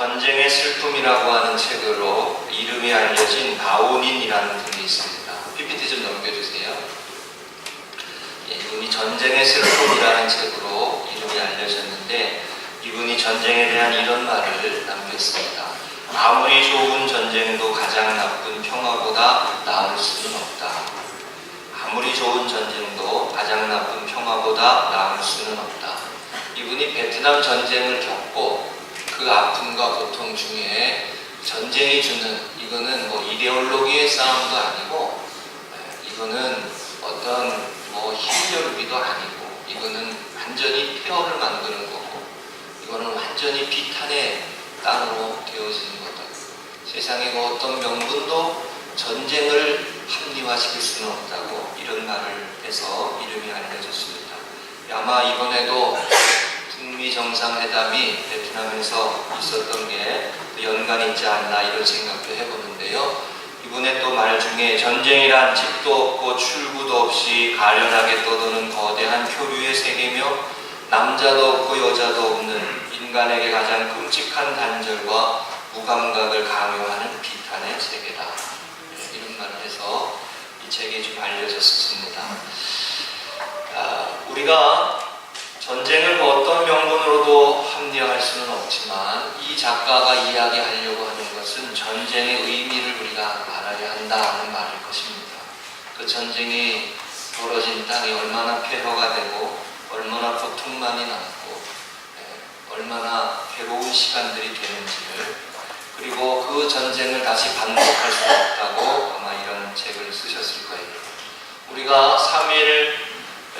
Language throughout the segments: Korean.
전쟁의 슬픔이라고 하는 책으로 이름이 알려진 바오닌이라는 분이 있습니다. PPT 좀 넘겨주세요. 이분이 전쟁의 슬픔이라는 책으로 이름이 알려졌는데, 이분이 전쟁에 대한 이런 말을 남겼습니다. 아무리 좋은 전쟁도 가장 나쁜 평화보다 나을 수는 없다. 아무리 좋은 전쟁도 가장 나쁜 평화보다 나을 수는 없다. 이분이 베트남 전쟁을 겪고 그 아픔과 고통 중에 전쟁이 주는, 이거는 뭐 이데올로기의 싸움도 아니고, 이거는 어떤 힘겨루기도 아니고, 이거는 완전히 폐허를 만드는 거고, 이거는 완전히 비탄의 땅으로 되어지는 거다. 세상에 어떤 명분도 전쟁을 합리화시킬 수는 없다고 이런 말을 해서 이름이 알려졌습니다. 아마 이번에도 북미 정상회담이 베트남에서 있었던 게 연관이 있지 않나 이런 생각도 해보는데요. 이번에 또 말 중에 전쟁이란 집도 없고 출구도 없이 가련하게 떠도는 거대한 표류의 세계며 남자도 없고 여자도 없는 인간에게 가장 끔찍한 단절과 무감각을 강요하는 비탄의 세계다. 이런 말을 해서 이 책이 좀 알려졌습니다. 우리가 전쟁을 어떤 명분으로도 합리화할 수는 없지만, 이 작가가 이야기하려고 하는 것은 전쟁의 의미를 우리가 알아야 한다는 말일 것입니다. 그 전쟁이 벌어진 땅이 얼마나 폐허가 되고 얼마나 고통만이 남고 얼마나 괴로운 시간들이 되는지를, 그리고 그 전쟁을 다시 반복할 수 없다고 아마 이런 책을 쓰셨을 거예요. 우리가 3일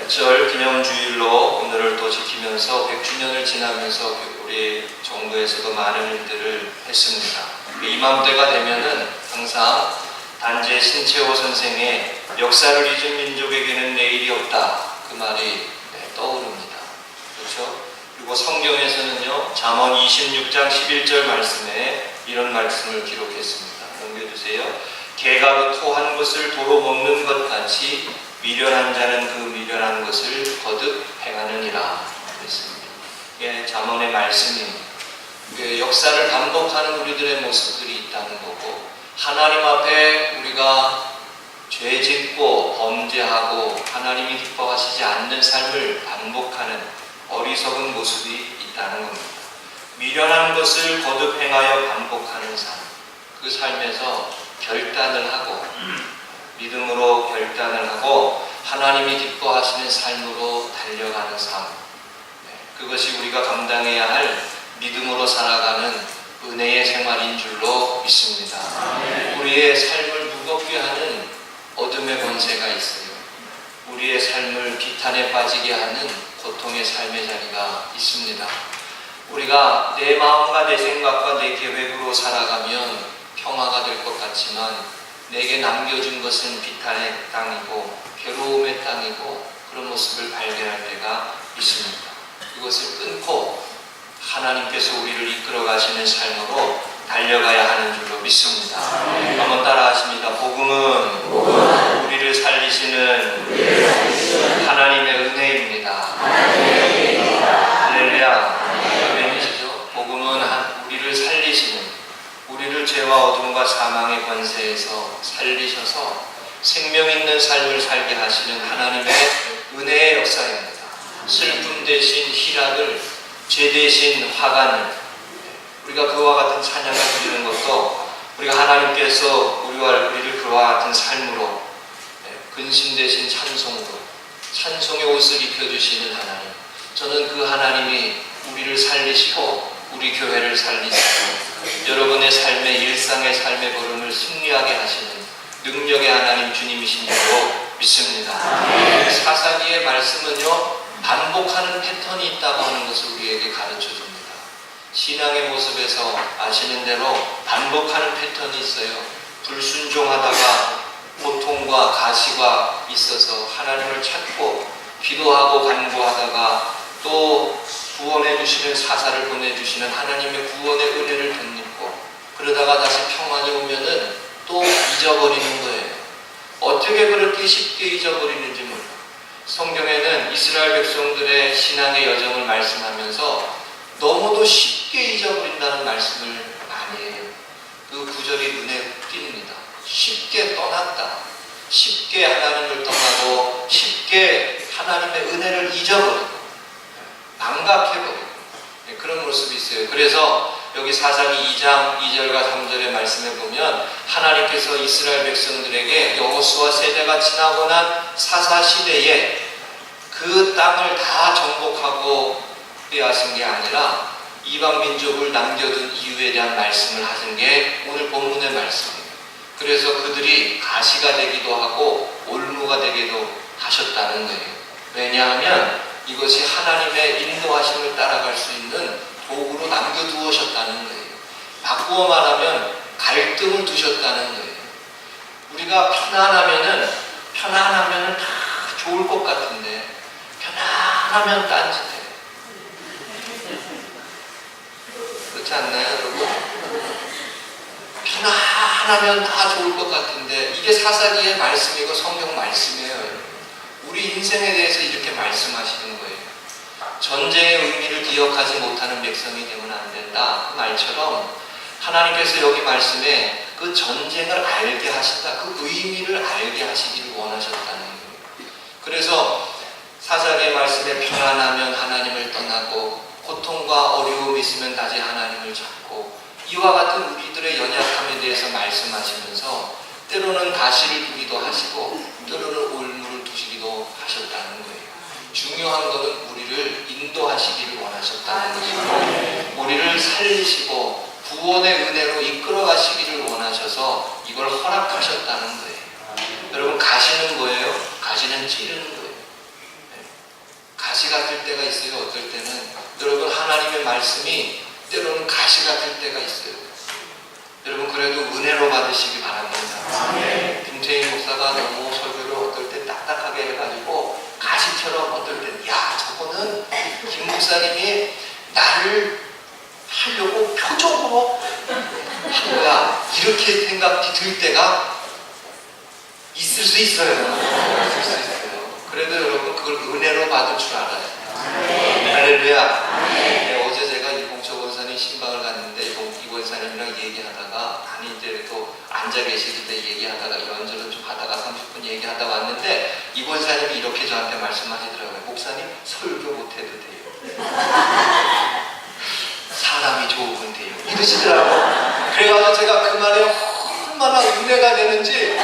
절 기념주일로 오늘을 또 지키면서 100주년을 지나면서 우리 정부에서도 많은 일들을 했습니다. 이맘때가 되면은 항상 단재 신채호 선생의 역사를 잊은 민족에게는 내일이 없다, 그 말이 떠오릅니다. 그렇죠? 그리고 성경에서는요, 잠언 26장 11절 말씀에 이런 말씀을 기록했습니다. 넘겨주세요. 개가 그 토한 것을 도로 먹는 것 같이 미련한 자는 그 미련한 것을 거듭 행하느니라 그랬습니다. 이게 잠언의 말씀입니다. 역사를 반복하는 우리들의 모습들이 있다는 거고, 하나님 앞에 우리가 죄 짓고 범죄하고 하나님이 기뻐하시지 않는 삶을 반복하는 어리석은 모습이 있다는 겁니다. 미련한 것을 거듭 행하여 반복하는 삶, 그 삶에서 결단을 하고 믿음으로 결단을 하고 하나님이 기뻐하시는 삶으로 달려가는 삶, 그것이 우리가 감당해야 할 믿음으로 살아가는 은혜의 생활인 줄로 믿습니다. 우리의 삶을 무겁게 하는 어둠의 권세가 있어요. 우리의 삶을 비탄에 빠지게 하는 고통의 삶의 자리가 있습니다. 우리가 내 마음과 내 생각과 내 계획으로 살아가면 평화가 될 것 같지만, 내게 남겨준 것은 비탄의 땅이고 괴로움의 땅이고, 그런 모습을 발견할 때가 있습니다. 그것을 끊고 하나님께서 우리를 이끌어 가시는 삶으로 달려가야 하는 줄로 믿습니다. 한번 따라 하십니다. 복음은 우리를 살리시는 하나님의 은혜입니다. 할렐루야. 아멘이시죠? 복음은 우리를 살리시는, 우리를 죄와 어둠과 사망의 권세에서 살리셔서 생명 있는 삶을 살게 하시는 하나님의 은혜의 역사입니다. 슬픔 대신 희락을, 죄 대신 화관을, 우리가 그와 같은 찬양을 드리는 것도 우리가 하나님께서 우리를 그와 같은 삶으로, 근심 대신 찬송으로 찬송의 옷을 입혀주시는 하나님, 저는 그 하나님이 우리를 살리시고 우리 교회를 살리시고 여러분의 삶의 일상의 삶의 걸음을 승리하게 하시는 능력의 하나님 주님이신 줄로 믿습니다. 사사기의 말씀은요, 반복하는 패턴이 있다고 하는 것을 우리에게 가르쳐 줍니다. 신앙의 모습에서 아시는 대로 반복하는 패턴이 있어요. 불순종하다가 고통과 가시가 있어서 하나님을 찾고 기도하고 간구하다가 또 구원해 주시는 사사를 보내주시는 하나님의 구원의 은혜를 덧입고, 그러다가 다시 평안이 오면은 또 잊어버리는 거예요. 어떻게 그렇게 쉽게 잊어버리는지 몰라요. 성경에는 이스라엘 백성들의 신앙의 여정을 말씀하면서 너무도 쉽게 잊어버린다는 말씀을 많이 해요. 그 구절이 눈에 띕니다. 쉽게 떠났다. 쉽게 하나님을 떠나고 쉽게 하나님의 은혜를 잊어버리고 망각해버리고 그런 모습이 있어요. 그래서 여기 사사기 2장 2절과 3절의 말씀에 보면 하나님께서 이스라엘 백성들에게 여호수아 세대가 지나고 난 사사 시대에 그 땅을 다 정복하고 빼앗은 게 아니라 이방 민족을 남겨둔 이유에 대한 말씀을 하신 게 오늘 본문의 말씀이에요. 그래서 그들이 가시가 되기도 하고 올무가 되기도 하셨다는 거예요. 왜냐하면 이것이 하나님의 인도하심을 따라갈 수 있는 도구로 남겨두셨다는 거예요. 바꾸어 말하면 갈등을 두셨다는 거예요. 우리가 편안하면은 다 좋을 것 같은데 편안하면 딴짓해. 그렇지 않나요, 여러분? 편안하면 다 좋을 것 같은데 이게 사사기의 말씀이고 성경 말씀이에요. 우리 인생에 대해서 이렇게 말씀하시는 거예요. 전쟁의 의미를 기억하지 못하는 백성이 되면 안 된다. 그 말처럼 하나님께서 여기 말씀에 그 전쟁을 알게 하신다. 그 의미를 알게 하시기를 원하셨다는 거예요. 그래서 사사기의 말씀에 평안하면 하나님을 떠나고 고통과 어려움이 있으면 다시 하나님을 찾고 이와 같은 우리들의 연약함에 대해서 말씀하시면서 때로는 가시를 두기도 하시고 때로는 올무를 두시기도 하셨다는 거예요. 중요한 것은 우리를 인도하시기를 원하셨다는 것이고 우리를 살리시고 구원의 은혜로 이끌어 가시기를 원하셔서 이걸 허락하셨다는 거예요. 여러분 가시는 거예요? 가시는 찌르는 거예요. 가시 같을 때가 있어요. 어떨 때는 여러분 하나님의 말씀이 때로는 가시 같을 때가 있어요. 여러분 그래도 은혜로 받으시기 바랍니다. 김태희 목사가 너무 설교를 어떨 때 딱딱하게 해가지고 가시처럼 어떨 때 야 저거는 김 목사님이 나를 하려고 표적으로 한 거야 이렇게 생각이 들 때가 있을 수 있어요. 그래도 여러분 그걸 은혜로 받을 줄 알아요. 할렐루야. 네, 어제 제가 이봉철 원사님 신방을 갔는데 이 원사님이랑 얘기하다가 아니 이제 또 앉아 계실 때 얘기하다가 이런저런 좀 하다가 30분 얘기하다 왔는데 이 원사님이 이렇게 저한테 말씀하시더라고요. 목사님 설교 못해도 돼요. 사람이 좋으면 돼요. 이러시더라고요. 그래가지고 제가 그 말에 얼마나 은혜가 되는지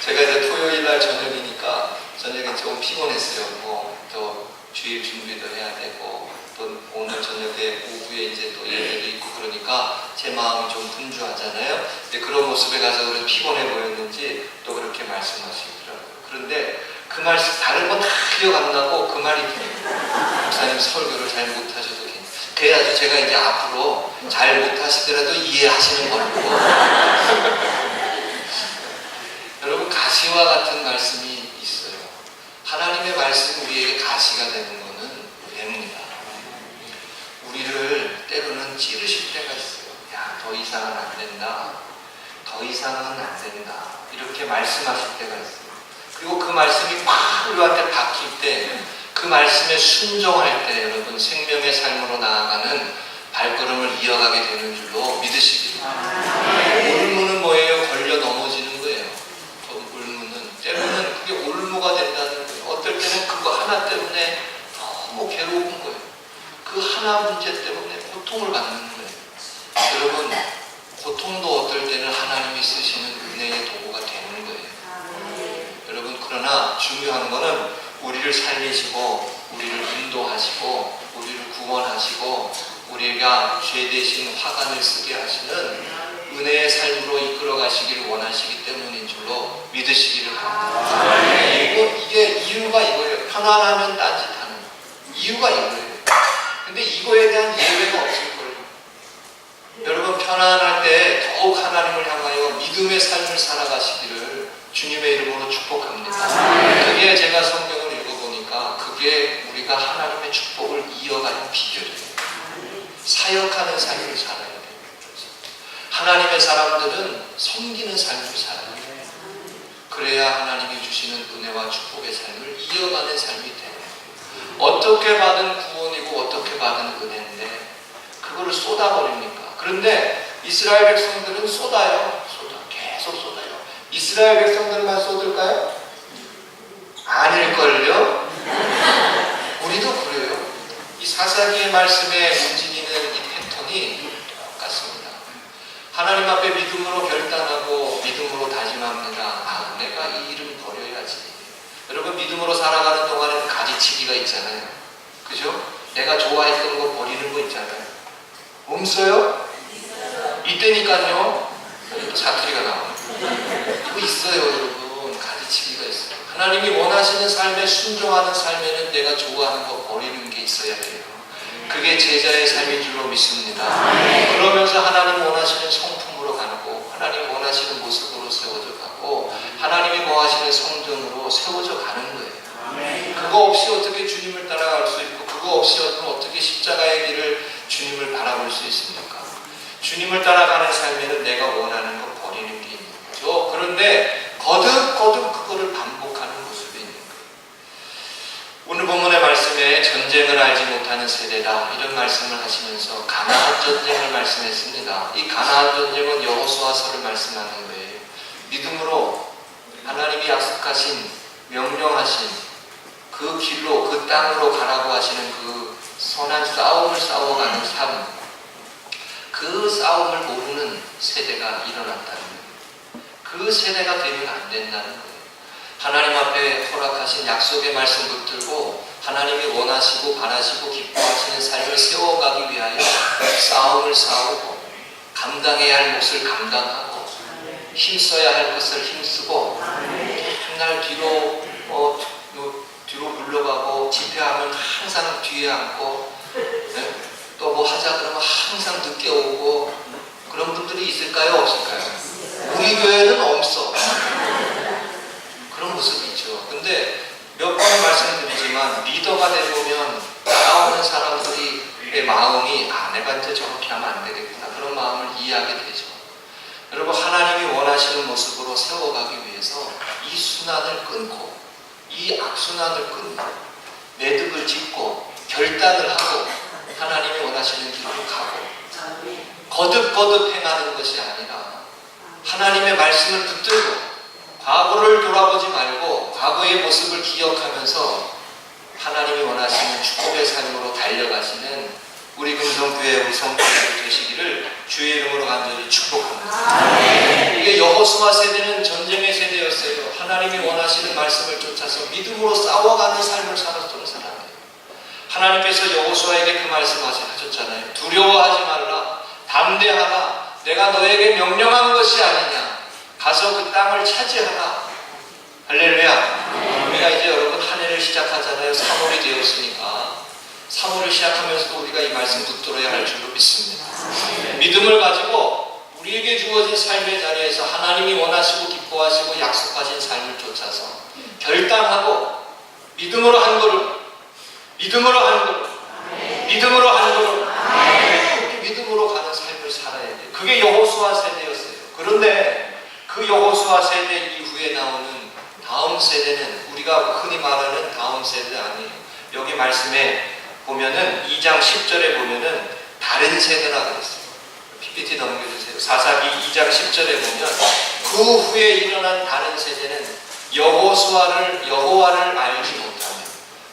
제가 이제 토요일날 저녁이니까 저녁에 좀 피곤했어요. 또 주일 준비도 해야 되고 또 오늘 저녁에 오후에 이제 또 예배도 있고 그러니까 제 마음이 좀 분주하잖아요. 근데 그런 모습에 가서 그래서 피곤해 보였는지 또 그렇게 말씀하시더라고요. 그런데 그 말씀 다른 건 다 기억 안 나고 그 말이 목사님 설교를 잘 못하셔도 괜찮아요. 그래가지고 제가 이제 앞으로 잘 못하시더라도 이해하시는 걸로 여러분 가시와 같은 말씀이 있어요. 하나님의 말씀이 우리에게 가시가 되는 것은 은혜입니다. 우리를 때로는 찌르실 때가 있어요. 야, 더 이상은 안 된다. 더 이상은 안 된다. 이렇게 말씀하실 때가 있어요. 그리고 그 말씀이 막 우리한테 박힐 때 그 말씀에 순종할 때 여러분 생명의 삶으로 나아가는 발걸음을 이어가게 되는 줄로 믿으시기 바랍니다. 올무는 뭐예요? 걸려 넘어지는 거예요. 올무는 때로는 그게 올무가 된다는 거예요. 어떨 때는 그거 하나 때문에 너무 괴로운 거예요. 그 하나 문제 때문에 고통을 받는 거예요. 여러분 고통도 어떨 때는 하나님이 쓰시는 은혜의 도구가 되는 거예요. 여러분 그러나 중요한 거는 우리를 살리시고 우리를 인도하시고 우리를 구원하시고 우리가 죄 대신 화관을 쓰게 하시는 은혜의 삶으로 이끌어 가시기를 원하시기 때문인 줄로 믿으시기를 바랍니다. 이게 이유가 이거예요. 편안하면 딴짓하는 이유가 이거예요. 근데 이거에 대한 예외가 없을 거예요. 여러분 편안할 때 더욱 하나님을 향하여 믿음의 삶을 살아가시기를 주님의 이름으로 축복합니다. 그게 제가 성경을 읽어보니까 그게 우리가 하나님의 축복을 이어가는 비결이에요. 사역하는 삶을 살아야 돼요. 하나님의 사람들은 섬기는 삶을 살아야 돼요. 그래야 하나님이 주시는 은혜와 축복의 삶을 이어가는 삶이 돼요. 어떻게 받은 구원이고 어떻게 받은 은혜인데 그거를 쏟아버립니까? 그런데 이스라엘 백성들은 쏟아요. 계속 쏟아요. 이스라엘 백성들만 쏟을까요? 아닐걸요? 우리도 그래요. 이 사사기의 말씀에 움직이는 이 패턴이 똑같습니다. 하나님 앞에 믿음으로 결단하고 믿음으로 다짐합니다. 내가 이 일은 버려야지. 여러분, 믿음으로 살아가는 동안에는 가지치기가 있잖아요. 그죠? 내가 좋아했던 거 버리는 거 있잖아요. 없어요? 이때니까요. 사투리가 나와요. 이거 있어요, 여러분. 가지치기가 있어요. 하나님이 원하시는 삶에 순종하는 삶에는 내가 좋아하는 거 버리는 게 있어야 돼요. 그게 제자의 삶인 줄로 믿습니다. 그러면서 하나님 원하시는 성품으로 가고 하나님 원하시는 모습으로 세워져 가고 하나님이 원하시는 성전으로 세워져 가는 거예요. 그거 없이 어떻게 주님을 따라갈 수 있고 그거 없이 어떻게 십자가의 길을 주님을 바라볼 수 있습니까? 주님을 따라가는 삶에는 내가 원하는 거 버리는 게 있는 거죠. 그런데 거듭 그거를 반복하는 모습이 있는 거예요. 오늘 본문의 말씀에 전쟁을 알지 못하는 세대다 이런 말씀을 하시면서 가나안 전쟁을 말씀했습니다. 이 가나안 전쟁은 여호수아서를 말씀하는 거예요. 믿음으로 하나님이 약속하신 명령하신 그 길로 그 땅으로 가라고 하시는 그 선한 싸움을 싸워가는 삶, 그 싸움을 모르는 세대가 일어났다는 거예요. 그 세대가 되면 안 된다는 거예요. 하나님 앞에 허락하신 약속의 말씀 붙들고 하나님이 원하시고 바라시고 기뻐하시는 삶을 세워가기 위하여 싸움을 싸우고 감당해야 할 몫을 감당하고 힘써야 할 것을 힘쓰고 맨날 뒤로 물러가고 집회하면 항상 뒤에 앉고 또 뭐 하자 그러면 항상 늦게 오고 그런 분들이 있을까요? 없을까요? 우리 교회는 없어. 그런 모습이 있죠. 근데 몇 번 말씀드리지만 리더가 되보면 따라오는 사람들의 마음이 내가 이제 저렇게 하면 안 되겠구나 그런 마음을 이해하게 되죠. 여러분, 하나님이 원하시는 모습으로 세워가기 위해서 이 순환을 끊고 이 악순환을 끊고 매듭을 짓고 결단을 하고 하나님이 원하시는 길로 가고 거듭 행하는 것이 아니라 하나님의 말씀을 붙들고 과거를 돌아보지 말고 과거의 모습을 기억하면서 하나님이 원하시는 축복의 삶으로 달려가시는 우리 금성교회 우리 성도들 되시기를 주의 이름으로 간절히 축복합니다. 이게 여호수아 세대는 전쟁의 세대였어요. 하나님이 원하시는 말씀을 쫓아서 믿음으로 싸워가는 삶을 살았던 사람이에요. 하나님께서 여호수아에게 그 말씀을 하셨잖아요. 두려워하지 말라. 담대하라. 내가 너에게 명령한 것이 아니냐. 가서 그 땅을 차지하라. 할렐루야. 우리가 이제 여러분 한 해를 시작하잖아요. 3월이 되었으니까 3월을 시작하면서도 우리가 이 말씀 붙들어야 할 줄로 믿습니다. 믿음을 가지고 우리에게 주어진 삶의 자리에서 하나님이 원하시고 기뻐하시고 약속하신 삶을 쫓아서 결단하고 믿음으로 한 걸음 믿음으로 한 걸음 믿음으로 한 걸음 그렇게 믿음으로 가는 삶을 살아야 돼요. 그게 여호수아 세대였어요. 그런데 그 여호수아 세대 이후에 나오는 다음 세대는 우리가 흔히 말하는 다음 세대 아니에요. 여기 말씀에 보면은 2장 10절에 보면은 다른 세대라 그랬어요. PPT 넘겨주세요. 사사기 2장 10절에 보면 그 후에 일어난 다른 세대는 여호와를 알지 못하며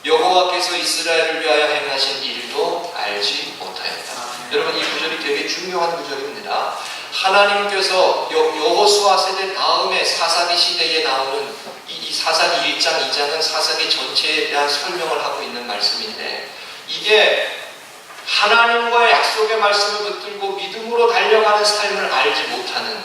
여호와께서 이스라엘을 위하여 행하신 일도 알지 못하였다. 여러분, 이 구절이 되게 중요한 구절입니다. 하나님께서 여호수아 세대 다음에 사사기 시대에 나오는 이 사사기 1장, 2장은 사사기 전체에 대한 설명을 하고 있는 말씀인데 이게 하나님과의 약속의 말씀을 붙들고 믿음으로 달려가는 삶을 알지 못하는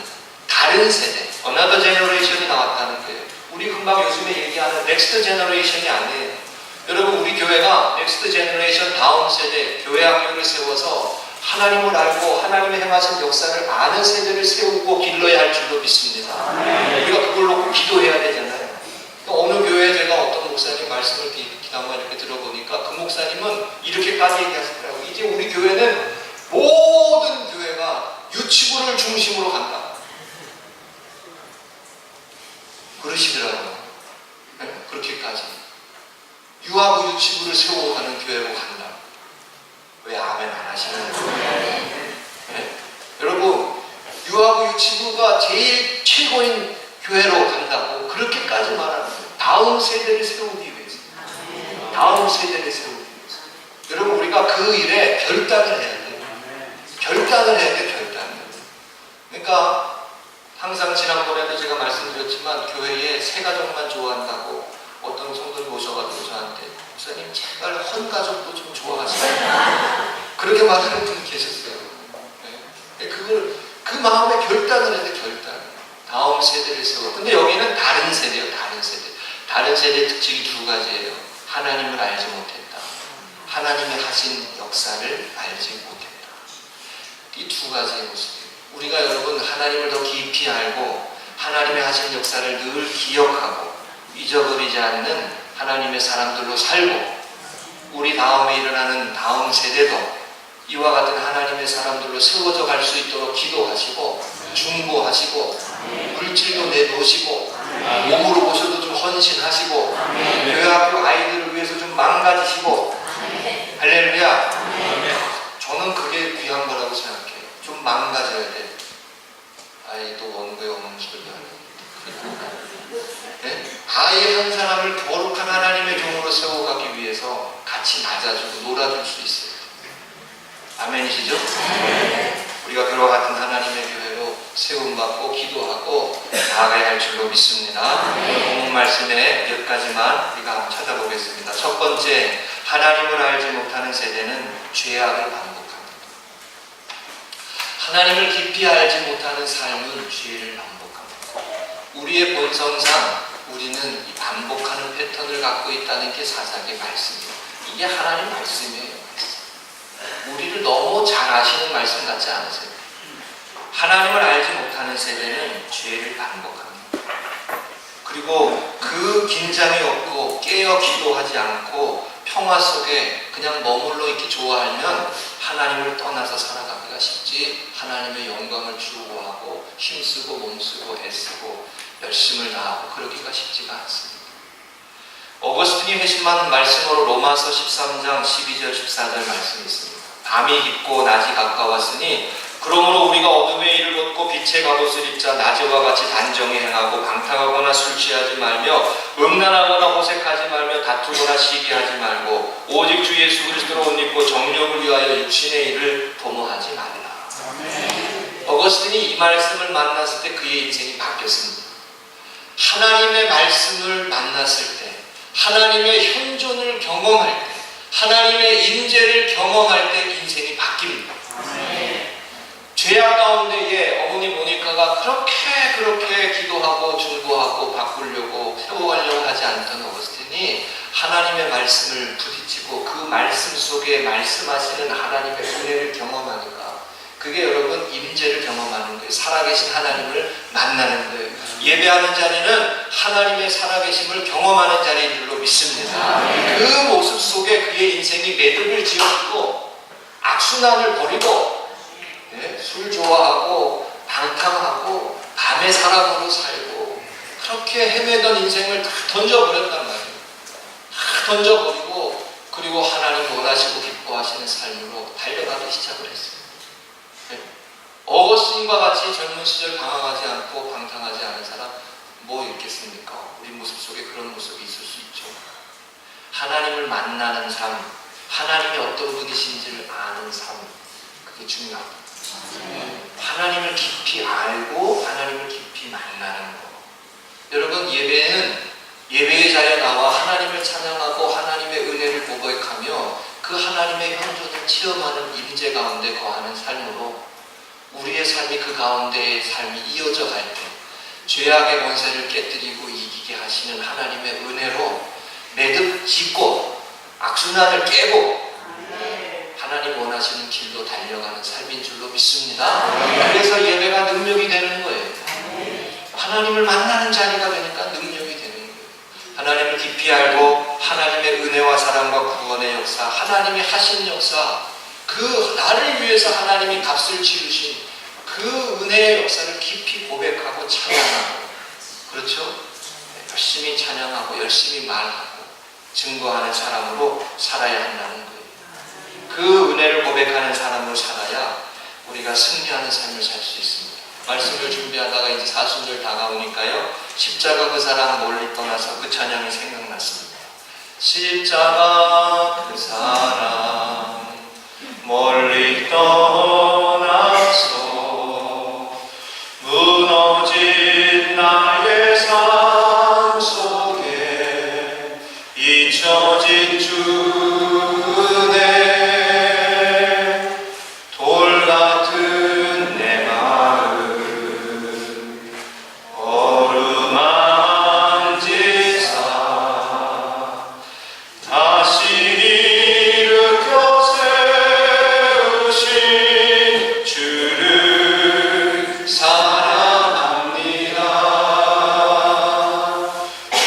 다른 세대, another generation이 나왔다는 거예요. 우리 금방 요즘에 얘기하는 next generation이 아니에요. 여러분, 우리 교회가 next generation 다음 세대 교회 학교를 세워서 하나님을 알고 하나님의 행하신 역사를 아는 세대를 세우고 길러야 할 줄로 믿습니다. 우리가 그걸 놓고 기도해야 되잖아요. 어느 교회에 제가 어떤 목사님 말씀을 기도하고 이렇게 들어보니까 그 목사님은 이렇게까지 얘기하시더라고요. 이제 우리 교회는 모든 교회가 유치부를 중심으로 간다. 그러시더라고요. 네? 그렇게까지. 유아부 유치부를 세워가는 교회로 간다. 왜 아멘 안 하시죠? 하시는 거예요. 네? 여러분, 유아부 유치부가 제일 최고인 교회로 간다고 그렇게까지 말하는 거예요. 다음 세대를 세우기 위해서. 다음 세대를 세우기 위해서. 여러분, 우리가 그 일에 결단을 해야 돼요. 결단을 해야 돼요. 결단을. 그러니까 항상 지난번에도 제가 말씀드렸지만 교회에 새 가족만 좋아한다고 어떤 성도를 모셔가지고 저한테 목사님 제발 헌 가족도 좀 좋아하시라고 그렇게 말하는 분이 계셨어요. 네. 그 마음에 결단을 해야 돼. 결단. 다음 세대를 세워. 근데 여기는 다른 세대예요. 다른 세대. 다른 세대의 특징이 두 가지예요. 하나님을 알지 못했다. 하나님의 하신 역사를 알지 못했다. 이 두 가지의 모습이에요. 우리가 여러분 하나님을 더 깊이 알고 하나님의 하신 역사를 늘 기억하고 잊어버리지 않는 하나님의 사람들로 살고 우리 다음에 일어나는 다음 세대도 이와 같은 하나님의 사람들로 세워져 갈 수 있도록 기도하시고 중보하시고 물질도 내놓으시고 몸으로 오셔도 좀 헌신하시고 교회 학교 아이들을 위해서 좀 망가지시고 할렐루야. 저는 그게 귀한 거라고 생각해요. 좀 망가져야 돼. 아이 또 원고에 없는 소리 하네. 네? 아이 한 사람을 거룩한 하나님의 종으로 세워가기 위해서 같이 맞아주고 놀아줄 수 있어요. 아멘이시죠? 우리가 그와 같은 하나님의 교회로 세움받고 기도하고 나아가야 할 줄로 믿습니다. 본문 말씀에 몇 가지만 우리가 한번 찾아보겠습니다. 첫 번째, 하나님을 알지 못하는 세대는 죄악을 반복합니다. 하나님을 깊이 알지 못하는 삶은 죄를 반복합니다. 우리의 본성상 우리는 이 반복하는 패턴을 갖고 있다는 게 사사기의 말씀이에요. 이게 하나님 말씀이에요. 우리를 너무 잘 아시는 말씀 같지 않으세요? 하나님을 알지 못하는 세대는 죄를 반복합니다. 그리고 그 긴장이 없고 깨어 기도하지 않고 평화 속에 그냥 머물러 있기 좋아하면 하나님을 떠나서 살아가기가 쉽지 하나님의 영광을 추구하고 힘쓰고 몸쓰고 애쓰고 열심을 다하고 그러기가 쉽지가 않습니다. 어거스틴이 회심한 말씀으로 로마서 13장 12절 14절 말씀이 있습니다. 밤이 깊고 낮이 가까웠으니 그러므로 우리가 어둠의 일을 벗고 빛의 갑옷을 입자 낮에와 같이 단정히 행하고 방탕하거나 술 취하지 말며 음란하거나 호색하지 말며 다투거나 시기하지 말고 오직 주 예수 그리스도로 옷 입고 정욕을 위하여 육신의 일을 도모하지 말라. 어거스틴이 이 말씀을 만났을 때 그의 인생이 바뀌었습니다. 하나님의 말씀을 만났을 때 하나님의 현존을 경험할 때 하나님의 임재를 경험할 때 인생이 바뀝니다. 죄악 가운데에 어머니 모니카가 그렇게 기도하고 중보하고 바꾸려고 세워가려고 하지 않던 어거스틴이 하나님의 말씀을 부딪히고 그 말씀 속에 말씀하시는 하나님의 은혜를 경험하니까 그게 여러분 임재를 경험하는 거예요. 살아계신 하나님을 만나는 거예요. 예배하는 자리는 하나님의 살아계심을 경험하는 자리인 줄로 믿습니다. 그 모습 속에 그의 인생이 매듭을 지었고 악순환을 버리고 술 좋아하고 방탕하고 밤의 사람으로 살고 그렇게 헤매던 인생을 다 던져버렸단 말이에요. 다 던져버리고 그리고 하나님 원하시고 기뻐하시는 삶으로 달려가기 시작을 했어요. 어거스틴과 같이 젊은 시절 방황하지 않고 방탕하지 않은 사람 뭐 있겠습니까? 우리 모습 속에 그런 모습이 있을 수 있죠. 하나님을 만나는 삶, 하나님이 어떤 분이신지를 아는 삶, 그게 중요합니다. 하나님을 깊이 알고 하나님을 깊이 만나는 것. 여러분 예배의 자리에 나와 하나님을 찬양하고 하나님의 은혜를 고백하며 그 하나님의 현존을 체험하는 임재 가운데 거하는 삶으로 우리의 삶이 그 가운데의 삶이 이어져 갈 때 죄악의 권세를 깨뜨리고 이기게 하시는 하나님의 은혜로 매듭 짓고 악순환을 깨고 하나님 원하시는 길로 달려가는 삶인 줄로 믿습니다. 그래서 예배가 능력이 되는 거예요. 하나님을 만나는 자리가 되니까 능력이 되는 거예요. 하나님을 깊이 알고 하나님의 은혜와 사랑과 구원의 역사, 하나님이 하신 역사, 그 나를 위해서 하나님이 값을 치르신 그 은혜의 역사를 깊이 고백하고 찬양하고, 그렇죠? 열심히 찬양하고 열심히 말하고 증거하는 사람으로 살아야 한다는 거예요. 그 은혜를 고백하는 사람 사순절 다가오니까요, 십자가 그 사랑 멀리 떠나서 그 찬양이 생각났습니다. 십자가 그 사랑 멀리 떠나서 무너진 나의 삶 속에 잊혀진 주 은혜, 돌 같은 내 마음 어루만지사 다시 일으켜 세우신 주를 사랑합니다. 주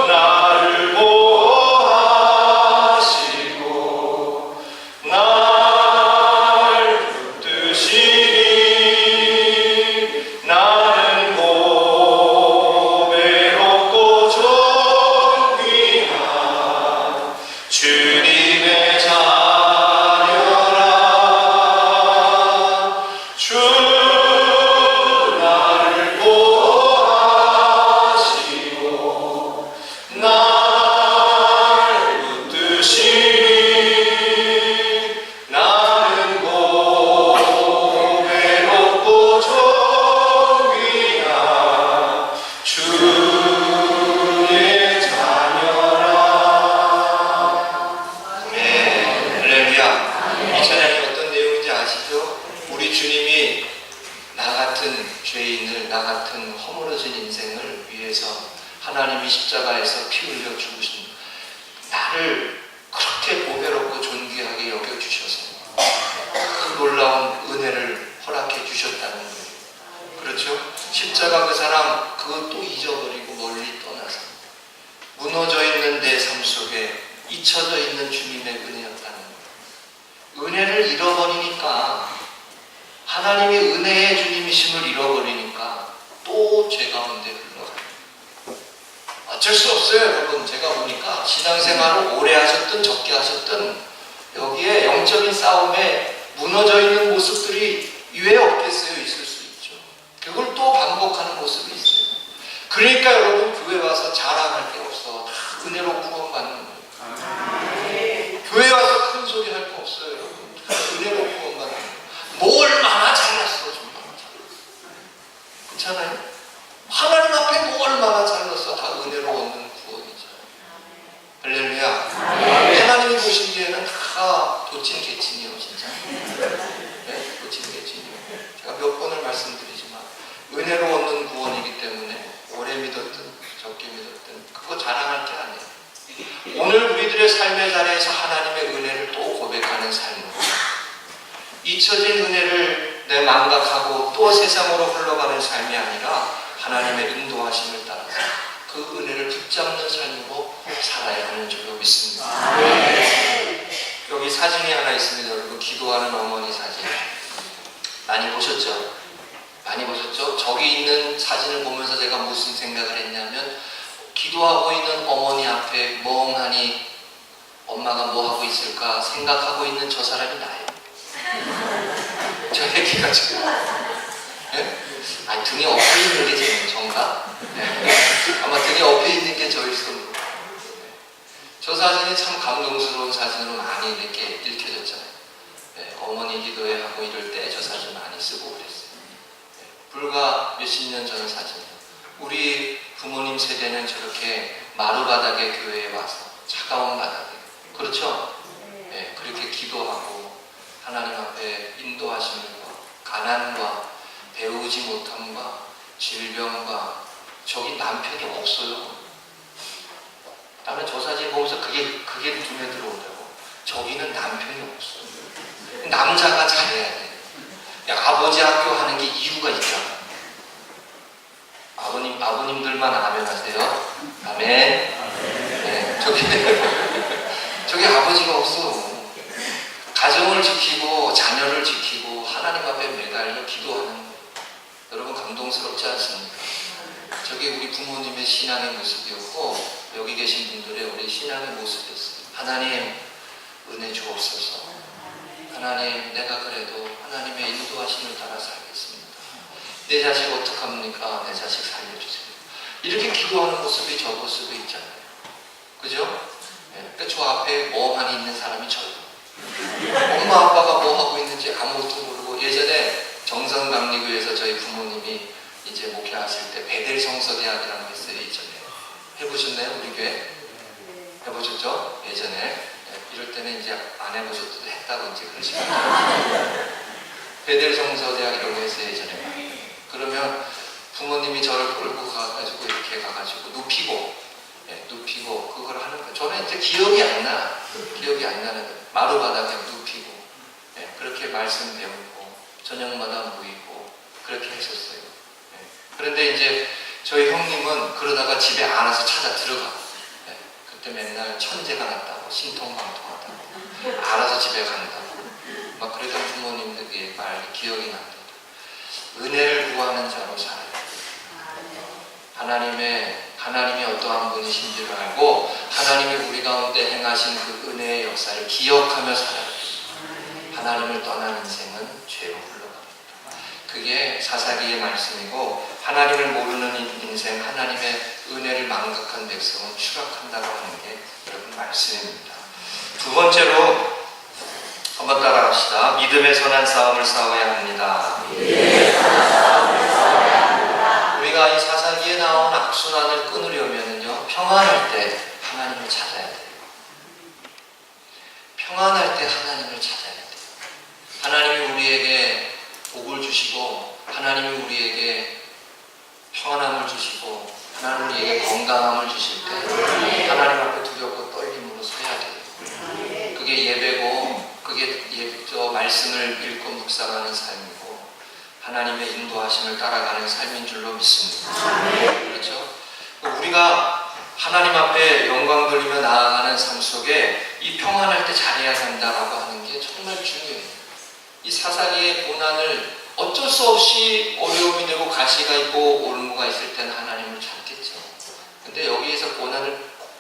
나를 보호하시고 날 붙드시니 나는 고배롭고 존귀한 주님의 자녀라. 주 나를 보호하시고 날 붙드시니 나는 고배롭고 존귀한 주의 자녀라. 네, 할렐루야. 이 찬양이 어떤 내용인지 아시죠? 우리 주님이 나 같은 죄인을, 나 같은 허물어진 인생을 위해서 하나님이 십자가에서 피 흘려 죽으신, 나를 그렇게 보배롭고 존귀하게 여겨주셔서 그 놀라운 은혜를 허락해 주셨다는 거예요. 그렇죠? 십자가 그 사랑, 그것도 잊어버리고 멀리 떠나서 무너져 있는 내 삶 속에 잊혀져 있는 주님의 은혜였다는 거예요. 은혜를 잃어버리니까, 하나님의 은혜의 주님이심을 잃어버리니까 또 죄 가운데 흘러가요. 어쩔 수 없어요, 여러분. 제가 보니까 신앙생활을 오래 하셨든 적게 하셨든 여기에 영적인 싸움에 무너져 있는 모습들이 왜 없겠어요? 있을 수 있죠. 그걸 또 반복하는 모습이 있어요. 그러니까 여러분, 교회 와서 자랑할 게 없어. 다 은혜로 구원받는 거예요. 교회 와서 큰 소리 할 거 없어요, 여러분. 다 은혜로 구원받는 거예요. 뭐 얼마나 잘났어, 정말. 그렇잖아요? 하나님 앞에 뭐 얼마나 잘났어. 다 은혜로 얻는 구원이죠. 할렐루야. 하나님이 보시기에는 다 도친 개친이요, 진짜. 네? 도친 개친이요. 제가 몇 번을 말씀드리지만 은혜로 얻는 구원이기 때문에 오래 믿었든 적게 믿었든 그거 자랑할 게 아니에요. 오늘 우리들의 삶의 자리에서 하나님의 은혜를 또 고백하는 삶은, 잊혀진 은혜를 내 망각하고 또 세상으로 흘러가는 삶이 아니라 하나님의 인도하심을 따라서 그 은혜를 붙잡는 삶으로 살아야 하는 줄로 믿습니다. 여기 사진이 하나 있습니다. 여러분, 기도하는 어머니 사진 많이 보셨죠? 많이 보셨죠? 저기 있는 사진을 보면서 제가 무슨 생각을 했냐면, 기도하고 있는 어머니 앞에 멍하니 엄마가 뭐 하고 있을까 생각하고 있는 저 사람이 나예요. 저 애기가 지금, 네? 아니, 등에 엎여 있는 게 지금 전가? 네. 아마 등에 엎여 있는 게 저일 수도 모르고. 저 사진이 참 감동스러운 사진으로 많이 이렇게 읽혀졌잖아요. 네. 어머니 기도회 하고 이럴 때 저 사진 많이 쓰고 그랬어요. 네. 불과 몇십 년 전 사진이에요. 우리 부모님 세대는 저렇게 마루바닥의 교회에 와서, 차가운 바닥에, 그렇죠? 네. 그렇게 기도하고 하나님 앞에 인도하심과 가난과 배우지 못함과 질병과, 저기 남편이 없어요. 나는 저 사진 보면서 그게 눈에 들어오더라고. 저기는 남편이 없어요. 남자가 잘해야 돼. 아버지 학교 하는 게 이유가 있잖아. 아버님들만 아멘 하세요. 아멘. 네, 저기 아버지가 없어. 가정을 지키고 자녀를 지키고 하나님 앞에 매달려 기도하는 거예요. 여러분, 감동스럽지 않습니까? 저게 우리 부모님의 신앙의 모습이었고, 여기 계신 분들의 우리 신앙의 모습이었어요. 하나님, 은혜 주옵소서. 하나님, 내가 그래도 하나님의 인도하심을 따라 살겠습니다. 내 자식 어떡합니까? 내 자식 살려주세요. 이렇게 기도하는 모습이 저 모습이 있잖아요. 그죠? 그러니까 저 앞에 멍하니 있는 사람이 저예요. 엄마 아빠가 뭐 하고 있는지 아무것도 모르고, 예전에 정성감리교에서 저희 부모님이 이제 목회하실 때 베델 성서대학이라는 거 했어요. 예전에 해보셨나요? 우리 교회? 해보셨죠? 예전에. 이럴 때는 이제 안 해보셔도 했다고 이제 그러시거든요. 베델 성서대학 이런 거 했어요. 예전에. 그러면 부모님이 저를 끌고 가가지고 이렇게 가가지고 눕히고 그걸 하는 거예요. 저는 이제 기억이 안 나는 거예요. 마루바닥에 눕히고 그렇게 말씀 배우고 저녁마다 모이고 그렇게 했었어요. 그런데 이제 저희 형님은 그러다가 집에 알아서 찾아 들어가. 그때 맨날 천재가 났다고 신통방통하다고 알아서 집에 간다고 막 그러던 부모님들의 말 기억이 납니다. 은혜를 구하는 자로 살아야 돼요. 하나님이 어떠한 분이신지를 알고 하나님이 우리 가운데 행하신 그 은혜의 역사를 기억하며 살아야 돼요. 하나님을 떠난 인생은 죄로 흘러갑니다. 그게 사사기의 말씀이고, 하나님을 모르는 인생, 하나님의 은혜를 망각한 백성은 추락한다고 하는 게 여러분 말씀입니다. 두 번째로 한번 따라합시다. 믿음의 선한 싸움을 싸워야 합니다. 우리가 이 사사기에 나온 악순환을 끊으려면요, 평안할 때 하나님을 찾아야 돼요. 평안할 때 하나님을 찾아야 돼요. 하나님이 우리에게 복을 주시고, 하나님이 우리에게 평안함을 주시고, 하나님이 우리에게 건강함을 주실 때 하나님 앞에 두렵고 떨림으로 서야 돼요. 그게 예배고, 그게 말씀을 읽고 묵상하는 삶이고, 하나님의 인도하심을 따라가는 삶인 줄로 믿습니다. 그렇죠? 우리가 하나님 앞에 영광 돌리며 나아가는 삶 속에 이 평안할 때 잘해야 된다라고 하는 게 정말 중요해요. 이 사사기의 고난을 어쩔 수 없이 어려움이 되고 가시가 있고 올무가 있을 때는 하나님을 찾겠죠. 근데 여기에서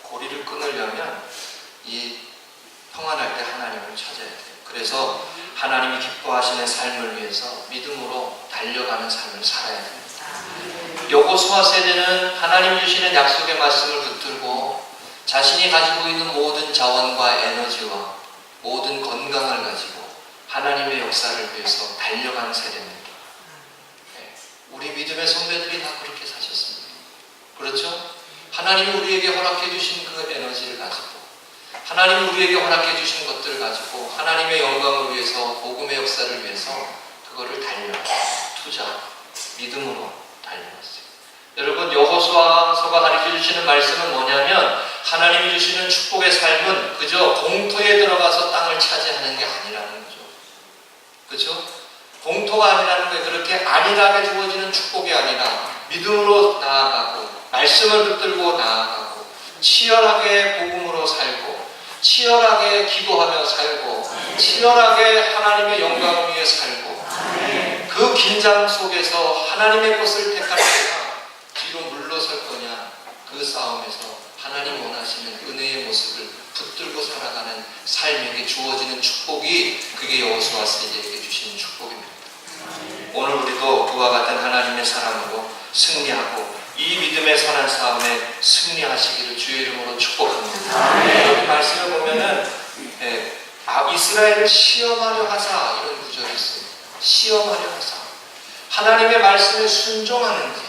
고리를 끊으려면 이 평안할 때 하나님을 찾아야 돼요. 그래서 하나님이 기뻐하시는 삶을 위해서 믿음으로 달려가는 삶을 살아야 됩니다. 여호수아 세대는 하나님 주시는 약속의 말씀을 붙들고 자신이 가지고 있는 모든 자원과 에너지와 모든 건강을 가지고 하나님의 역사를 위해서 달려가는 세대입니다. 우리 믿음의 선배들이 다 그렇게 사셨습니다. 그렇죠? 하나님이 우리에게 허락해 주신 그 에너지를 가지고, 하나님이 우리에게 허락해 주신 것들을 가지고 하나님의 영광을 위해서, 복음의 역사를 위해서 그거를 투자, 믿음으로 달려갔어요. 여러분, 여호수아서가 가르쳐 주시는 말씀은 뭐냐면, 하나님이 주시는 축복의 삶은 그저 공터에 들어가서 땅을 차지하는 게 아니라는 거죠. 그렇죠? 공터가 아니라는 게 그렇게 안일하게 주어지는 축복이 아니라 믿음으로 나아가고 말씀을 붙들고 나아가고 치열하게 복음으로 살고 치열하게 기도하며 살고 치열하게 하나님의 영광을 위해 살고 그 긴장 속에서 하나님의 것을 택할 때가 뒤로 물러설 거냐, 그 싸움에서 하나님 원하시는 은혜의 모습을 붙들고 살아가는 삶에게 주어지는 축복이, 그게 여호수아 세대에게 주시는 축복입니다. 오늘 우리도 그와 같은 하나님의 사랑으로 승리하고 이 믿음의 선한 싸움에 승리하시기를 주의 이름으로 축복합니다. 여기 말씀을 보면은 이스라엘을 시험하려 하사, 이런 구절이 있어요. 시험하려 하사. 하나님의 말씀에 순종하는지,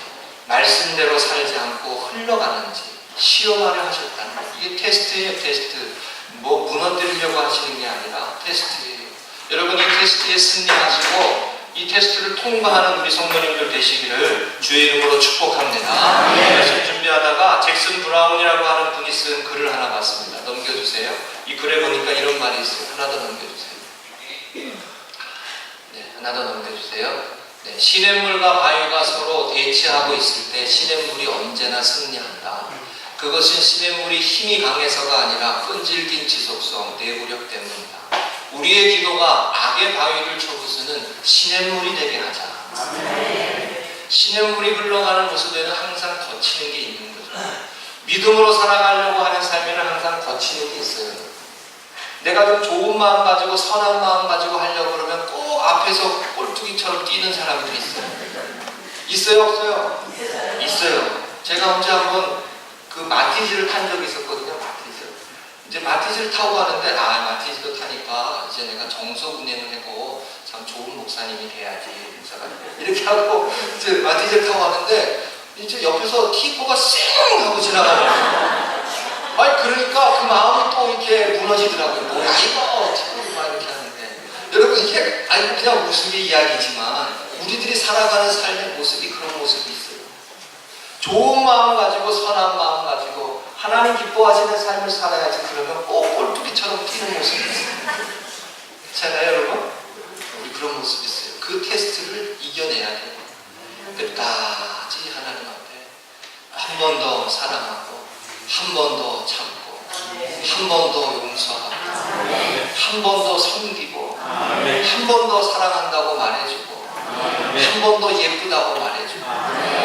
말씀대로 살지 않고 흘러가는지 시험하려 하셨다는 거예요. 이게 테스트예요. 테스트. 뭐 무너뜨리려고 하시는 게 아니라 테스트예요. 여러분, 이 테스트에 승리하시고 이 테스트를 통과하는 우리 성도님들 되시기를 주의 이름으로 축복합니다. 말씀 준비하다가 잭슨 브라운이라고 하는 분이 쓴 글을 하나 봤습니다. 넘겨주세요. 이 글에 보니까 이런 말이 있어요. 하나 더 넘겨주세요. 네, 하나 더 넘겨주세요. 네, 시냇물과 바위가 서로 대치하고 있을 때 시냇물이 언제나 승리한다. 그것은 시냇물이 힘이 강해서가 아니라 끈질긴 지속성, 내구력 때문이다. 우리의 기도가 악의 바위를 쳐부수는 시냇물이 되게 하자. 시냇물이 흘러가는 모습에는 항상 거치는 게 있는 거죠. 믿음으로 살아가려고 하는 삶에는 항상 거치는 게 있어요. 내가 좀 좋은 마음 가지고 선한 마음 가지고 하려고 그러면 꼭 앞에서 꼴뚜기처럼 뛰는 사람들이 있어요. 있어요, 없어요? 있어요. 제가 언제 한번 그 마티즈를 탄 적이 있었거든요. 마티즈. 이제 마티즈를 타고 가는데 마티즈도 타니까 이제 내가 정석 운행을 하고 참 좋은 목사님이 돼야지. 목사가 이렇게 하고 이제 마티즈를 타고 가는데 이제 옆에서 티코가 쌩 하고 지나가는 거예요. 아니 그러니까 그 마음이 또 이렇게 무너지더라고요. 뭐야 이거 티코를 막 이렇게 하는데 여러분 이게 아니 그냥 웃음의 이야기지만 우리들이 살아가는 삶의 모습이 그런 모습이 있어요. 좋은 마음 가지고 선한 마음 가지고 하나님 기뻐하시는 삶을 살아야지. 그러면 꼭 꼴뚜기처럼 뛰는 모습이 있어요. 그렇잖아요 여러분? 우리 그런 모습이 있어요. 그 테스트를 이겨내야 돼요. 끝까지 하나님 앞에 한 번 더 사랑하고 한 번 더 참고 한 번 더 용서하고 한 번 더 섬기고 한 번 더 사랑한다고 말해주고 한 번 더 예쁘다고 말해주고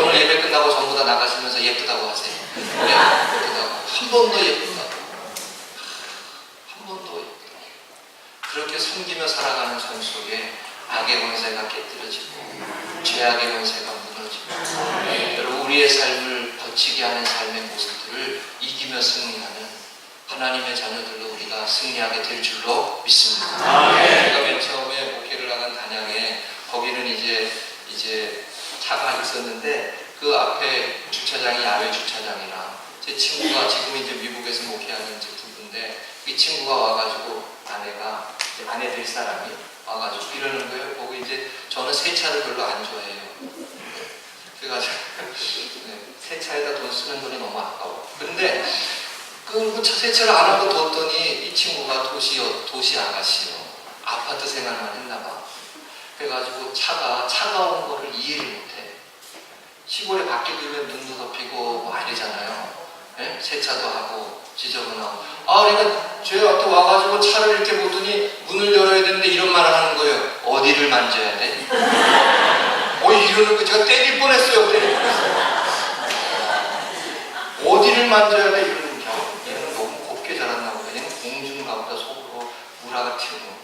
오늘 예배 끝나고 전부 다 나가시면서 예쁘다고 하세요. 네, 예쁘다고 한 번 더 예쁘다고 한 번 더 예쁘다고 그렇게 섬기며 살아가는 삶 속에 악의 권세가 깨뜨려지고 죄악의 권세가 무너지고 여러분 우리의 삶을 거치게 하는 삶의 모습들을 이기며 승리하는 하나님의 자녀들로 우리가 승리하게 될 줄로 믿습니다. 제가 맨 처음에 목회를 나간 단양에 거기는 이제 차가 있었는데 그 앞에 주차장이 야외 주차장이라 제 친구가 지금 이제 미국에서 목회하는 이제 부부인데 이 친구가 와가지고 아내 될 사람이 와가지고 이러는 거예요. 거기 이제 저는 새 차를 별로 안 좋아해요. 그래가지고 새 차에다 돈 쓰는 돈이 너무 아까워. 근데 그 새 차를 안 하고 뒀더니 이 친구가 도시 아가씨요. 아파트 생활만 했나봐. 그래가지고 차가 차가운 거를 이해를 못해. 시골에 밖에 들면 눈도 덮이고 뭐 아니잖아요. 네? 세차도 하고 지저분하고. 그러니까 저희한테 와가지고 차를 이렇게 보더니 문을 열어야 되는데 이런 말을 하는 거예요. 어디를 만져야 돼? 이러는 거 제가 때릴 뻔했어요. 어디를 만져야 돼? 이러는 거. 얘는 너무 곱게 자랐나 보다. 얘는 공주인가 보다. 속으로 무라가 튀어나오고.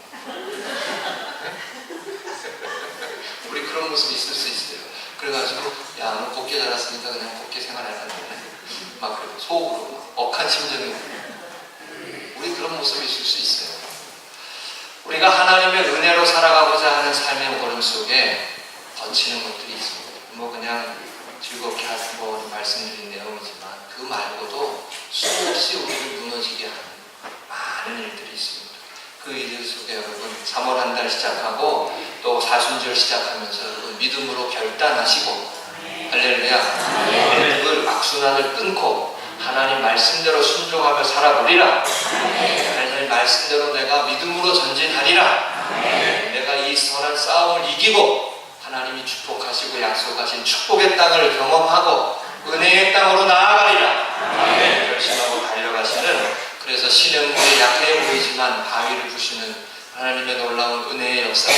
우리 그런 모습이 있을 수 있어요. 그래가지고 너 곱게 자랐으니까 그냥 곱게 생활하는 거네. 막 그러고 속으로 억한 심정이 우리 그런 모습이 있을 수 있어요. 우리가 하나님의 은혜로 살아가고자 하는 삶의 걸음 속에 거치는 것들이 있습니다. 뭐 그냥 즐겁게 말씀드린 내용이지만 그 말고도 수없이 우리를 무너지게 하는 많은 일들이 있습니다. 그 일들 속에 여러분 3월 한 달 시작하고 또 사순절 시작하면서 여러분 믿음으로 결단하시고 할렐루야 그 악순환을 끊고 하나님 말씀대로 순종하며 살아보리라. 하나님 말씀대로 내가 믿음으로 전진하리라. 내가 이 선한 싸움을 이기고 하나님이 축복하시고 약속하신 축복의 땅을 경험하고 은혜의 땅으로 나아가리라. 결심하고 달려가시는 그래서 신령물에 약해 보이지만 바위를 부시는 하나님의 놀라운 은혜의 역사가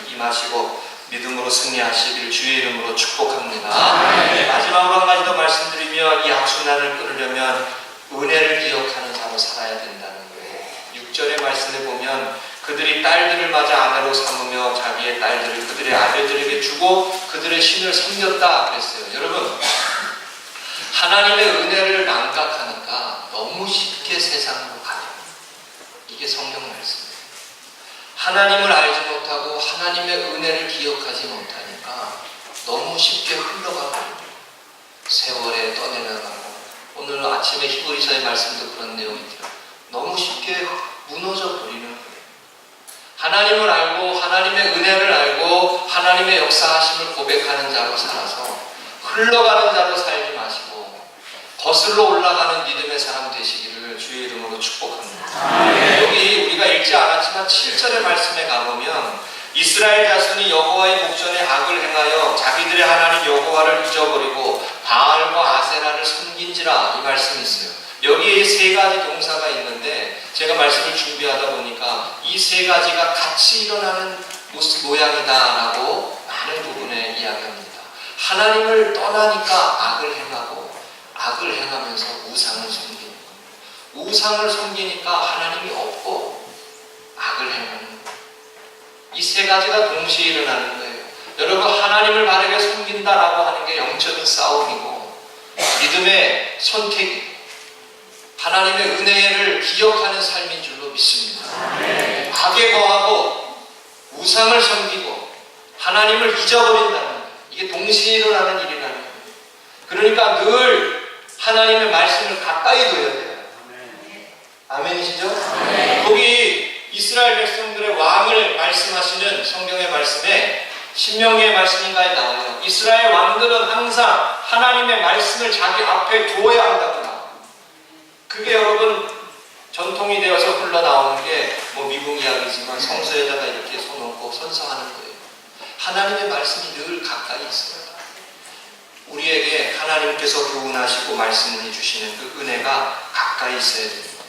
임하시고 믿음으로 승리하시길 주의 이름으로 축복합니다. 마지막으로 한 가지 더 말씀드리면 이 악순환을 끊으려면 은혜를 기억하는 자로 살아야 된다는 거예요. 6절의 말씀을 보면 그들이 딸들을 맞아 아내로 삼으며 자기의 딸들을 그들의 아들들에게 주고 그들의 신을 섬겼다 그랬어요. 여러분 하나님의 은혜를 망각하니까 너무 쉽게 세상으로 가요. 이게 성경 말씀이에요. 하나님을 알지 못하고 하나님의 은혜를 기억하지 못하니까 너무 쉽게 흘러가고 세월에 떠내려가고 오늘 아침에 히브리서의 말씀도 그런 내용이 있죠. 너무 쉽게 무너져 버리는 거예요. 하나님을 알고 하나님의 은혜를 알고 하나님의 역사하심을 고백하는 자로 살아서 흘러가는 자로 살지 마시고 거슬러 올라가는 믿음의 사람 되시기를 주의 이름으로 축복합니다. 여기 우리가 읽지 않았지만 7절의 말씀에 가보면 이스라엘 자손이 여호와의 목전에 악을 행하여 자기들의 하나님 여호와를 잊어버리고 바알과 아세라를 섬긴지라 이 말씀이 있어요. 여기에 세 가지 동사가 있는데 제가 말씀을 준비하다 보니까 이 세 가지가 같이 일어나는 모양이다라고 많은 부분에 이야기합니다. 하나님을 떠나니까 악을 행하고 악을 행하면서 우상을 섬기는 겁니다. 우상을 섬기니까 하나님이 없고 악을 행하는 겁니다. 이 세 가지가 동시에 일어나는 거예요. 여러분, 하나님을 바르게 섬긴다라고 하는 게 영적인 싸움이고 믿음의 선택이고 하나님의 은혜를 기억하는 삶인 줄로 믿습니다. 악에 거하고 우상을 섬기고 하나님을 잊어버린다는 것, 이게 동시에 일어나는 일이라는 거예요. 그러니까 늘 하나님의 말씀을 가까이 둬야 돼요. 아멘이시죠? 거기 이스라엘 백성들의 왕을 말씀하시는 성경의 말씀에 신명기의 말씀인가에 나와요. 이스라엘 왕들은 항상 하나님의 말씀을 자기 앞에 두어야 한다고 나와요. 그게 여러분 전통이 되어서 흘러나오는 게 뭐 미국 이야기지만 성서에다가 이렇게 손놓고 선서하는 거예요. 하나님의 말씀이 늘 가까이 있어요. 우리에게 하나님께서 교훈하시고 말씀을 해주시는 그 은혜가 가까이 있어야 됩니다.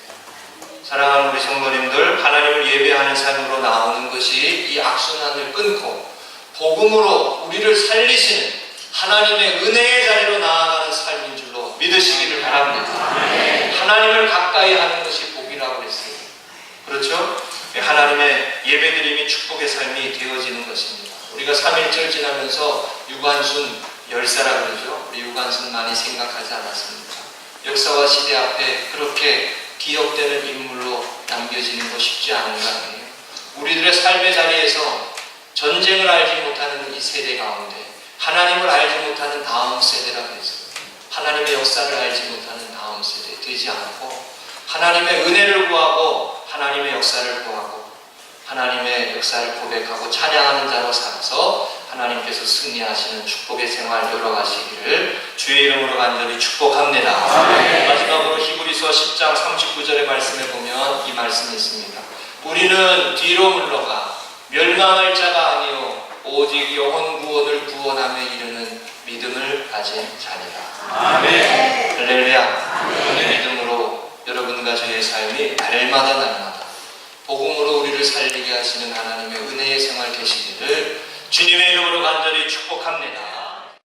사랑하는 우리 성도님들, 하나님을 예배하는 삶으로 나오는 것이 이 악순환을 끊고 복음으로 우리를 살리시는 하나님의 은혜의 자리로 나아가는 삶인 줄로 믿으시기를 바랍니다. 하나님을 가까이 하는 것이 복이라고 그랬어요. 그렇죠? 하나님의 예배드림이 축복의 삶이 되어지는 것입니다. 우리가 3.1절 지나면서 유관순 열사라 그러죠. 우리 유관순 많이 생각하지 않았습니까? 역사와 시대 앞에 그렇게 기억되는 인물로 남겨지는 거 쉽지 않은 거 아니에요? 우리들의 삶의 자리에서 전쟁을 알지 못하는 이 세대 가운데 하나님을 알지 못하는 다음 세대라고 했어요. 하나님의 역사를 알지 못하는 다음 세대 되지 않고 하나님의 은혜를 구하고 하나님의 역사를 구하고 하나님의 역사를 고백하고 찬양하는 자로 살아서 하나님께서 승리하시는 축복의 생활 열어가시기를 주의 이름으로 간절히 축복합니다. 마지막으로 히브리서 10장 39절의 말씀에 보면 이 말씀이 있습니다. 우리는 뒤로 물러가 멸망할 자가 아니요 오직 영혼 구원을 구원함에 이르는 믿음을 가진 자니라. 아멘. 할렐루야. 그 믿음으로 여러분과 저의 삶이 날마다 복음으로 우리를 살리게 하시는 하나님의 은혜의 생활 되시기를 주님의 이름으로 간절히 축복합니다.